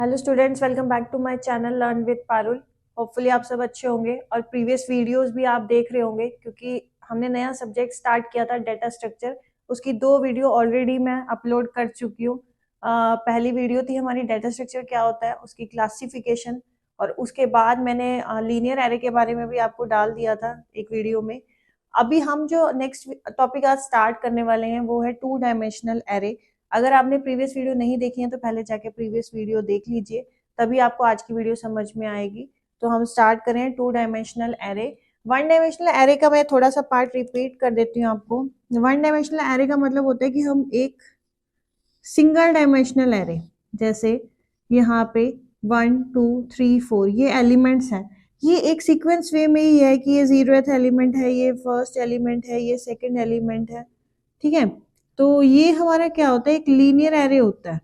Hello students, welcome back to my channel learn with Parul. Hopefully आप सब अच्छे होंगे और प्रीवियस वीडियोस भी आप देख रहे होंगे क्योंकि हमने नया सब्जेक्ट स्टार्ट किया था डेटा स्ट्रक्चर। उसकी 2 वीडियो ऑलरेडी मैं अपलोड कर चुकी हूँ। पहली वीडियो थी हमारी डेटा स्ट्रक्चर क्या होता है, उसकी क्लासिफिकेशन, और उसके बाद मैंने लीनियर एरे के बारे में भी आपको डाल दिया था एक वीडियो में। अभी हम जो नेक्स्ट टॉपिक आज स्टार्ट करने वाले हैं वो है 2 डायमेंशनल एरे। अगर आपने प्रीवियस वीडियो नहीं देखी है तो पहले जाके प्रीवियस वीडियो देख लीजिए, तभी आपको आज की वीडियो समझ में आएगी। तो हम स्टार्ट करें 2 डायमेंशनल एरे। 1 डायमेंशनल एरे का मैं थोड़ा सा पार्ट रिपीट कर देती हूँ आपको। 1 डायमेंशनल एरे का मतलब होता है कि हम एक सिंगल डायमेंशनल एरे, जैसे यहाँ पे 1 2 3 4 ये एलिमेंट्स हैं, ये एक सीक्वेंस वे में ही है कि ये 0th एलिमेंट है, ये फर्स्ट एलिमेंट है, ये सेकंड एलिमेंट है। ठीक है, तो ये हमारा क्या होता है, एक लीनियर एरे होता है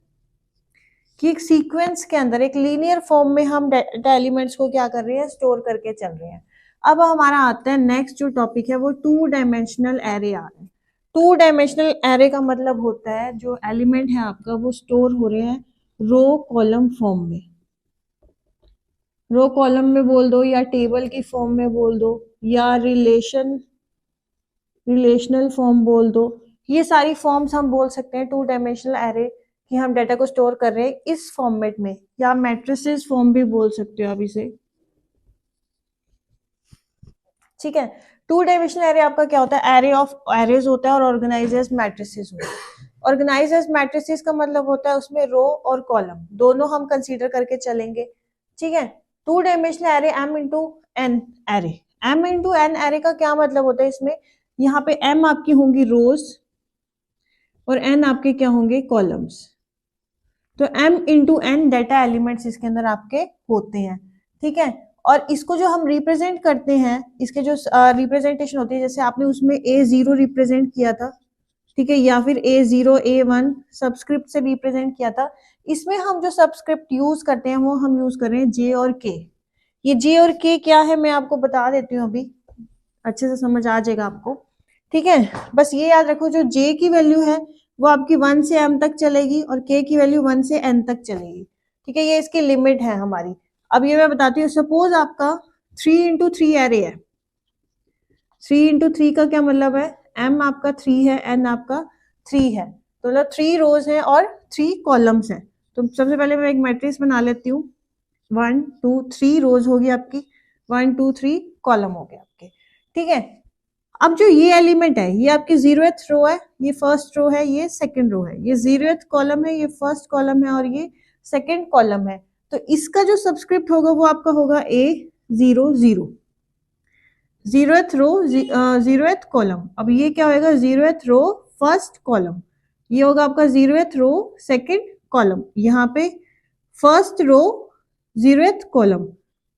कि एक सीक्वेंस के अंदर एक लीनियर फॉर्म में हम डेटा एलिमेंट्स को क्या कर रहे हैं, स्टोर करके चल रहे हैं। अब हमारा आता है नेक्स्ट जो टॉपिक है वो 2 डायमेंशनल एरे आ रहा है। 2 डायमेंशनल एरे का मतलब होता है जो एलिमेंट है आपका वो स्टोर हो रहे हैं रो कॉलम फॉर्म में। रो कॉलम में बोल दो या टेबल की फॉर्म में बोल दो या रिलेशनल फॉर्म बोल दो, ये सारी फॉर्म्स हम बोल सकते हैं 2 डायमेंशनल एरे कि हम डाटा को स्टोर कर रहे हैं इस फॉर्मेट में, या मैट्रिसेस फॉर्म भी बोल सकते हो आप इसे। ठीक है, 2 डायमेंशनल एरे आपका क्या होता है, एरे ऑफ एरेज होता है और ऑर्गेनाइजर्स मैट्रिसेस होता है। ऑर्गेनाइजर्स मैट्रिसेस का मतलब होता है उसमें रो और कॉलम दोनों हम कंसीडर करके चलेंगे। ठीक है, 2 dimensional array m into an array. m into an array का क्या मतलब होता है, इसमें यहाँ पे m आपकी होंगी रोज और n आपके क्या होंगे, कॉलम्स। तो m into n data elements इसके अंदर आपके होते हैं। ठीक है, और इसको जो हम रिप्रेजेंट करते हैं, इसके जो रिप्रेजेंटेशन होती है, जैसे आपने उसमें A0 रिप्रेजेंट किया था, ठीक है, या फिर A0 A1 सबस्क्रिप्ट से रिप्रेजेंट किया था। इसमें हम जो सबस्क्रिप्ट यूज करते हैं वो हम यूज कर रहे हैं J और K। ये J और K क्या है मैं आपको बता देती हूँ, अभी अच्छे से समझ आ जाएगा आपको। ठीक है, बस ये याद रखो जो J की वैल्यू है वो आपकी 1 से m तक चलेगी और K की वैल्यू 1 से n तक चलेगी। ठीक है, ये इसकी लिमिट है हमारी। अब ये मैं बताती हूँ, सपोज आपका 3 इंटू 3 एरे है। 3 इंटू 3 का क्या मतलब है, m आपका 3 है, n आपका 3 है, तो मतलब 3 रोज हैं और 3 कॉलम्स हैं। तो सबसे पहले मैं एक मैट्रिक्स बना लेती हूँ। 1 2 3 रोज होगी आपकी, 1 2 3 कॉलम हो गए आपके। ठीक है, अब जो ये एलिमेंट है ये आपकी 0th रो है, ये फर्स्ट रो है, ये सेकंड रो है, ये 0th कॉलम है, ये फर्स्ट कॉलम है और ये सेकंड कॉलम है। तो इसका जो सबस्क्रिप्ट होगा वो आपका होगा A00, 0th रो 0th कॉलम। अब ये क्या होगा, 0th रो फर्स्ट कॉलम, ये होगा आपका 0th रो सेकंड कॉलम। यहाँ पे फर्स्ट रो 0th कॉलम,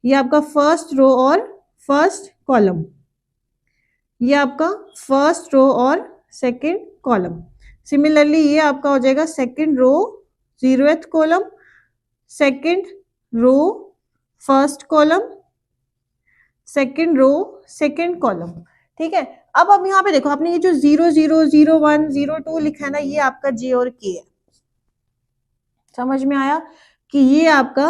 ये आपका फर्स्ट रो और फर्स्ट कॉलम, ये आपका फर्स्ट रो और सेकंड कॉलम। सिमिलरली ये आपका हो जाएगा second row 0th column, second row first column, second row second column. ठीक है, अब यहाँ पे देखो, आपने ये जो 0 0 0 1 0 2 लिखा है ना, ये आपका J और K है। समझ में आया कि ये आपका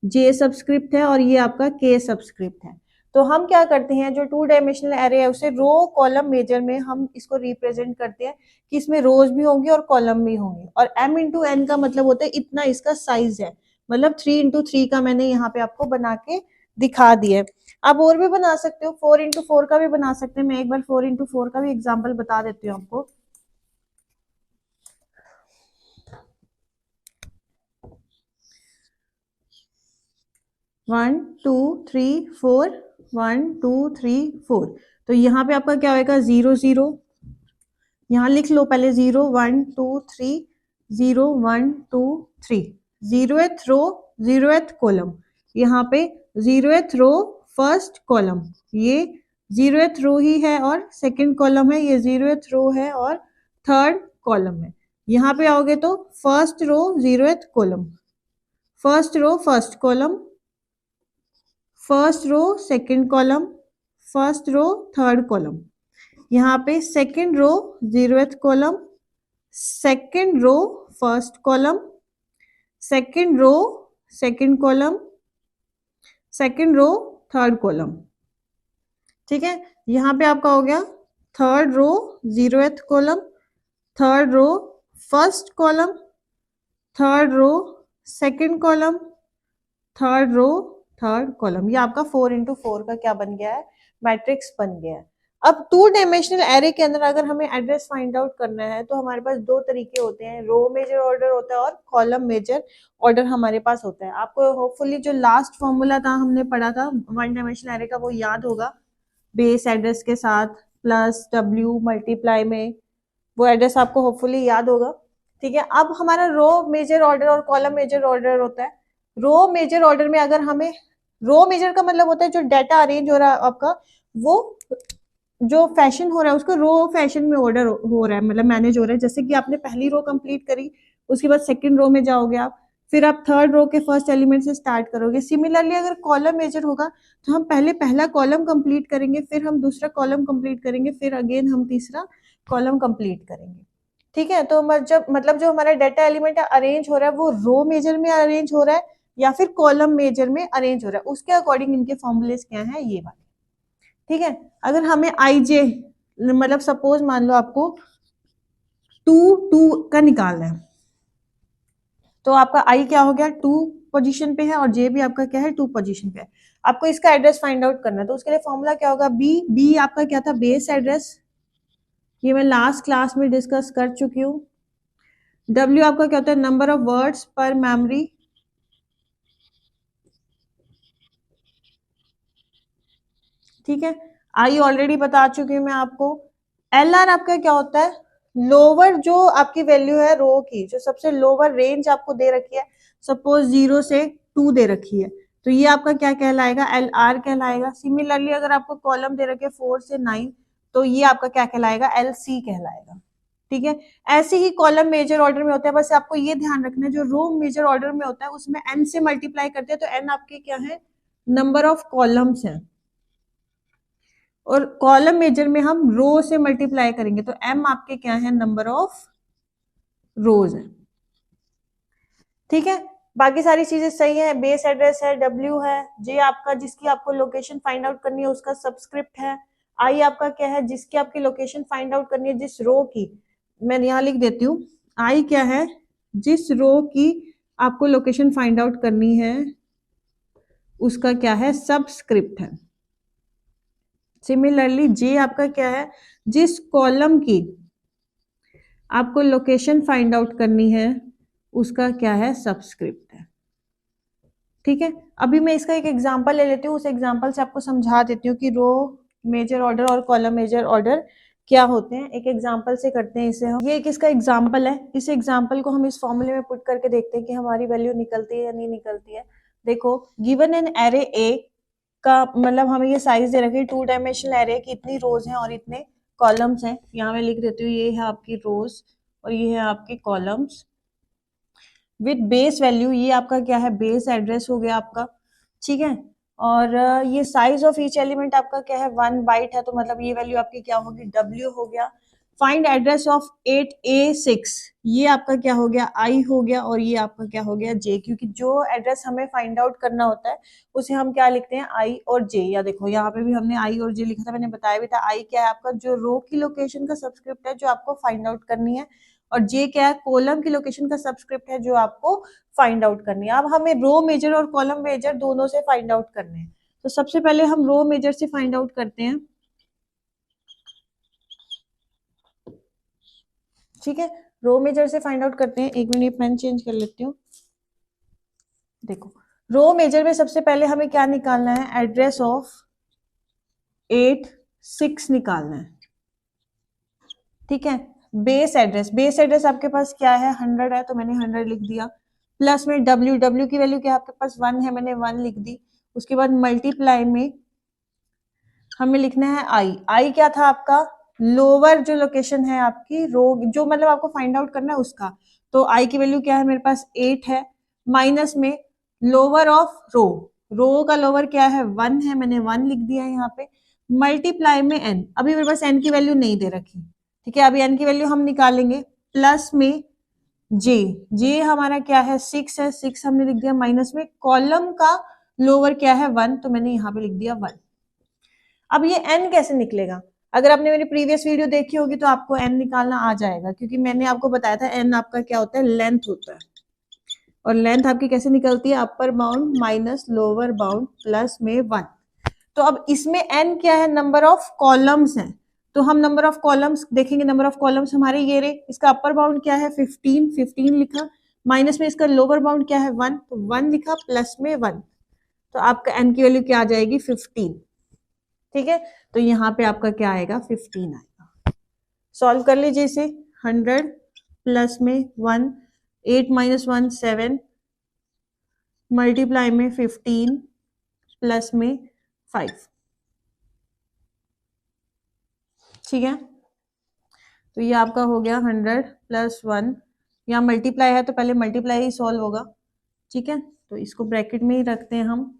J सब्सक्रिप्ट है और ये आपका K सब्सक्रिप्ट है। तो हम क्या करते हैं, जो 2 डायमेंशनल एरे है उसे रो कॉलम मेजर में हम इसको रिप्रेजेंट करते हैं कि इसमें रोज भी होंगी और कॉलम भी होंगे। और m इंटू एन का मतलब होता है इतना इसका साइज है, मतलब 3 इंटू 3 का मैंने यहाँ पे आपको बना के दिखा दिया है। आप और भी बना सकते हो, 4 इंटू 4 का भी बना सकते हैं। मैं एक बार 4 इंटू 4 का भी एग्जाम्पल बता देती हूँ आपको। One two three four, 1 2 3 4। तो यहाँ पे आपका क्या होगा, 0 0, यहाँ लिख लो पहले 0 1 2 3 0 1 2 3, 0th रो 0th कॉलम, यहाँ पे 0th रो फर्स्ट कॉलम, ये 0th रो ही है और सेकंड कॉलम है, ये 0th रो है और थर्ड कॉलम है। यहाँ पे आओगे तो first row 0th column, first row first column, first row second column, first row third column. यहाँ पे second row 0th column, second row first column, second row second column, second row, third column. ठीक है, यहाँ पे आपका हो गया third row 0th column, third row first column, third row second column, third row third column. ये आपका 4 into 4 का क्या बन गया है, मैट्रिक्स बन गया है। अब 2 डायमेंशनल एरे के अंदर अगर हमें एड्रेस फाइंड आउट करना है तो हमारे पास दो तरीके होते हैं, रो मेजर ऑर्डर होता है और कॉलम मेजर ऑर्डर हमारे पास होता है। आपको होपफुली जो लास्ट फॉर्मूला था हमने पढ़ा था 1 डायमेंशनल एरे का वो याद होगा, बेस एड्रेस के साथ प्लस W मल्टीप्लाई में, वो एड्रेस आपको होपफुली याद होगा। ठीक है, अब हमारा रो मेजर ऑर्डर और कॉलम मेजर ऑर्डर होता है। रो मेजर ऑर्डर में अगर हमें, रो मेजर का मतलब होता है जो डाटा अरेंज हो रहा है आपका, वो जो फैशन हो रहा है उसको रो फैशन में ऑर्डर हो रहा है, मतलब मैनेज हो रहा है। जैसे कि आपने पहली रो कंप्लीट करी, उसके बाद सेकंड रो में जाओगे आप, फिर आप थर्ड रो के फर्स्ट एलिमेंट से स्टार्ट करोगे। सिमिलरली अगर कॉलम मेजर होगा तो हम पहले पहला कॉलम कंप्लीट करेंगे, फिर हम दूसरा कॉलम कंप्लीट करेंगे, फिर अगेन हम तीसरा कॉलम कंप्लीट करेंगे। ठीक है, तो मतलब जो हमारा डाटा एलिमेंट अरेंज हो रहा है वो रो मेजर में अरेंज हो रहा है या फिर कॉलम मेजर में अरेंज हो रहा है, उसके अकॉर्डिंग इनके फॉर्मूलेस क्या है ये वाले। ठीक है, अगर हमें IJ मतलब सपोज मान लो आपको 2 का निकालना है, तो आपका I क्या हो गया 2 पोजीशन पे है और J भी आपका क्या है 2 पोजीशन पे है। आपको इसका एड्रेस फाइंड आउट करना है, तो उसके लिए फॉर्मूला क्या होगा, B आपका क्या था, बेस एड्रेस, ये मैं लास्ट क्लास में डिस्कस कर चुकी हूँ। W आपका क्या होता है, नंबर ऑफ वर्ड्स पर मेमोरी, ठीक है। I ऑलरेडी बता चुकी हूँ मैं आपको। LR आपका क्या होता है, लोअर जो आपकी वैल्यू है रो की, जो सबसे लोअर रेंज आपको दे रखी है, सपोज 0 से 2 दे रखी है, तो ये आपका क्या कहलाएगा, LR कहलाएगा। सिमिलरली अगर आपको कॉलम दे रखे 4 से 9, तो ये आपका क्या कहलाएगा, LC कहलाएगा। ठीक है, ऐसे ही कॉलम मेजर ऑर्डर में होता है, बस आपको ये ध्यान रखना है जो रो मेजर ऑर्डर में होता है उसमें n से मल्टीप्लाई करते हैं, तो n आपके क्या है, नंबर ऑफ कॉलम्स हैं, और कॉलम मेजर में हम रो से मल्टीप्लाई करेंगे, तो m आपके क्या है, नंबर ऑफ रोज है। ठीक है, बाकी सारी चीजें सही है, बेस एड्रेस है, W है, J आपका जिसकी आपको लोकेशन फाइंड आउट करनी है उसका सबस्क्रिप्ट है, I आपका क्या है, जिसकी आपकी लोकेशन फाइंड आउट करनी है जिस रो की, मैं यहाँ लिख देती हूँ, I क्या है, जिस रो की आपको लोकेशन फाइंड आउट करनी है उसका क्या है, सबस्क्रिप्ट है। सिमिलरली J आपका क्या है, जिस कॉलम की आपको लोकेशन फाइंड आउट करनी है उसका क्या है, सबस्क्रिप्ट है। ठीक है, अभी मैं इसका एक एग्जांपल ले लेती हूँ, उस एग्जांपल से आपको समझा देती हूँ कि रो मेजर ऑर्डर और कॉलम मेजर ऑर्डर क्या होते हैं। एक एग्जांपल से करते हैं इसे हम, ये एक इसका एग्जांपल है, इस एग्जांपल को हम इस फॉर्मूले में पुट करके देखते हैं कि हमारी वैल्यू निकलती है या नहीं निकलती है। देखो, गिवन एन एरे ए का मतलब हमें ये साइज दे रखी है 2 डायमेंशनल एरे की, इतनी रोज हैं और इतने कॉलम्स हैं। यहाँ मैं लिख देती हूँ, ये है आपकी रोज और ये है आपके कॉलम्स विद बेस वैल्यू, ये आपका क्या है, बेस एड्रेस हो गया आपका। ठीक है, और ये साइज ऑफ ईच एलिमेंट आपका क्या है, 1 बाइट है, तो मतलब ये वैल्यू आपकी क्या होगी, W हो गया। फाइंड एड्रेस ऑफ 8A6, ये आपका क्या हो गया, I हो गया, और ये आपका क्या हो गया, J, क्योंकि जो एड्रेस हमें फाइंड आउट करना होता है उसे हम क्या लिखते हैं, I और J। या देखो यहाँ पे भी हमने I और J लिखा था, मैंने बताया भी था। I क्या है आपका, जो रो की लोकेशन का सबस्क्रिप्ट है जो आपको फाइंड आउट करनी है, और J क्या है, कॉलम की लोकेशन का सबस्क्रिप्ट है जो आपको फाइंड आउट करनी है। अब हमें रो मेजर और कॉलम मेजर दोनों से फाइंड आउट करने हैं, तो सबसे पहले हम रो मेजर से फाइंड आउट करते हैं। ठीक है, रो मेजर से फाइंड आउट करते हैं। एक मिनट पेन चेंज कर लेती हूँ। देखो, रो मेजर में सबसे पहले हमें क्या निकालना है, एड्रेस ऑफ 8 6 निकालना है। ठीक है, बेस एड्रेस आपके पास क्या है, 100 है, तो मैंने 100 लिख दिया। प्लस में W की वैल्यू क्या आपके पास 1 है, मैंने 1 लिख दी। उसके बाद मल्टीप्लाई में हमें लिखना है I क्या था आपका, लोअर जो लोकेशन है आपकी रो, जो मतलब आपको फाइंड आउट करना है उसका, तो I की वैल्यू क्या है, मेरे पास 8 है। माइनस में लोअर ऑफ रो का लोअर क्या है, 1 है, मैंने 1 लिख दिया यहाँ पे। मल्टीप्लाई में n, अभी मेरे पास n की वैल्यू नहीं दे रखी। ठीक है, अभी n की वैल्यू हम निकालेंगे। प्लस में जे हमारा क्या है 6 है, 6 हमने लिख दिया माइनस में, कॉलम का लोअर क्या है 1, तो मैंने यहाँ पे लिख दिया 1। अब ये n कैसे निकलेगा? अगर आपने मेरी प्रीवियस वीडियो देखी होगी तो आपको n निकालना आ जाएगा, क्योंकि मैंने आपको बताया था n आपका क्या होता है, लेंथ होता है। और लेंथ आपकी कैसे निकलती है, upper bound minus lower bound plus में 1। तो अब इसमें n क्या है, नंबर ऑफ कॉलम्स है, तो हम नंबर ऑफ कॉलम्स देखेंगे। नंबर ऑफ कॉलम्स हमारे ये रहे, इसका अपर बाउंड क्या है 15, 15 लिखा, माइनस में इसका लोअर बाउंड क्या है 1, तो 1 लिखा, प्लस में 1, तो आपका n की वैल्यू क्या आ जाएगी 15। ठीक है, तो यहाँ पे आपका क्या आएगा 15 आएगा। सॉल्व कर लीजिए इसे, 100 प्लस में 1, 8 माइनस 1 7, मल्टीप्लाई में 15 प्लस में 5। ठीक है, तो ये आपका हो गया 100 प्लस 1, यहाँ मल्टीप्लाई है तो पहले मल्टीप्लाई ही सॉल्व होगा। ठीक है, तो इसको ब्रैकेट में ही रखते हैं हम,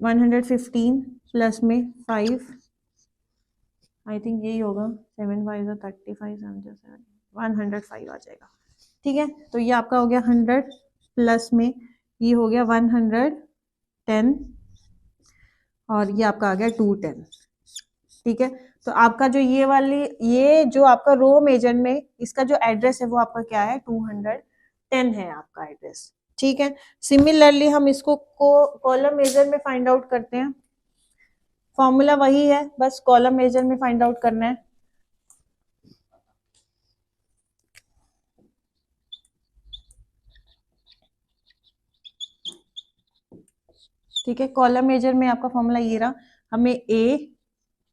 115 प्लस में 5, आई थिंक यही होगा, 7 5 35, 7 105 आ जाएगा। ठीक है, तो ये आपका हो गया 100 प्लस में ये हो गया 110, और ये आपका आ गया 210। ठीक है, तो आपका जो ये जो आपका रो मेजर में इसका जो एड्रेस है वो आपका क्या है 210 है आपका एड्रेस। ठीक है, सिमिलरली हम इसको कॉलम मेजर में फाइंड आउट करते हैं। फॉर्मूला वही है, बस कॉलम मेजर में फाइंड आउट करना है। ठीक है, कॉलम मेजर में आपका फॉर्मूला ये रहा, हमें A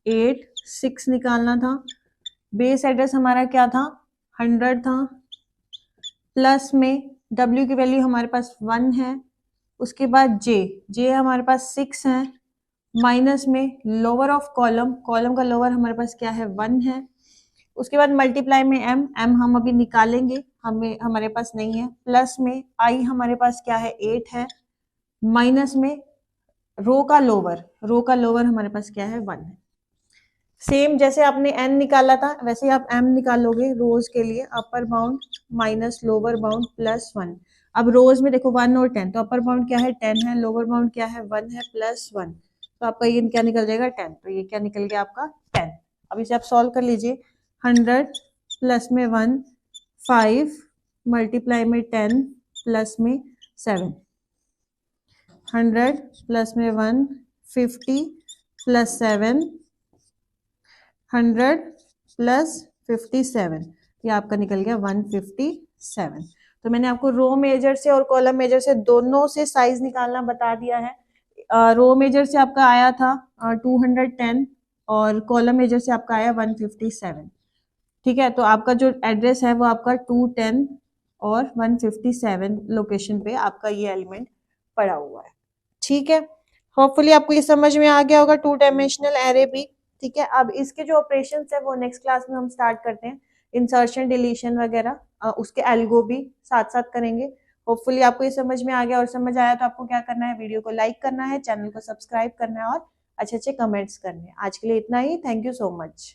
8 6 निकालना था, बेस एड्रेस हमारा क्या था 100 था, प्लस में W की वैल्यू हमारे पास 1 है, उसके बाद J हमारे पास 6 है, माइनस में लोअर ऑफ कॉलम का लोअर हमारे पास क्या है 1 है, उसके बाद मल्टीप्लाई में M हम अभी निकालेंगे, हमारे पास नहीं है, प्लस में I हमारे पास क्या है 8 है, माइनस में रो का लोअर हमारे पास क्या है 1 है। सेम जैसे आपने n निकाला था वैसे आप m निकालोगे रोज के लिए, upper bound minus lower bound plus 1। अब रोज में देखो 1 और 10, तो अपर बाउंड क्या है 10 है, लोअर बाउंड क्या है 1 है, प्लस 1, तो आपका ये क्या निकल जाएगा 10, तो ये क्या निकल गया आपका 10। अब इसे आप सॉल्व कर लीजिए, 100 प्लस में 1 5, मल्टीप्लाई में 10 प्लस में 7, 100 प्लस में 1 50 प्लस 7, 100 प्लस 57, ये आपका निकल गया 157। तो मैंने आपको रो मेजर से और कॉलम मेजर से दोनों से साइज निकालना बता दिया है। रो मेजर से आपका आया था 210 और कॉलम मेजर से आपका आया 157। ठीक है, तो आपका जो एड्रेस है वो आपका 210 और 157 लोकेशन पे आपका ये एलिमेंट पड़ा हुआ है। ठीक है, होपफुली आपको ये समझ में आ गया होगा 2 डायमेंशनल एरे भी। ठीक है, अब इसके जो ऑपरेशंस है वो नेक्स्ट क्लास में हम स्टार्ट करते हैं, इंसर्शन डिलीशन वगैरह उसके एल्गो भी साथ साथ करेंगे। होपफुली आपको ये समझ में आ गया, और समझ आया तो आपको क्या करना है, वीडियो को लाइक करना है, चैनल को सब्सक्राइब करना है और अच्छे अच्छे कमेंट्स करने हैं। आज के लिए इतना ही, थैंक यू सो मच।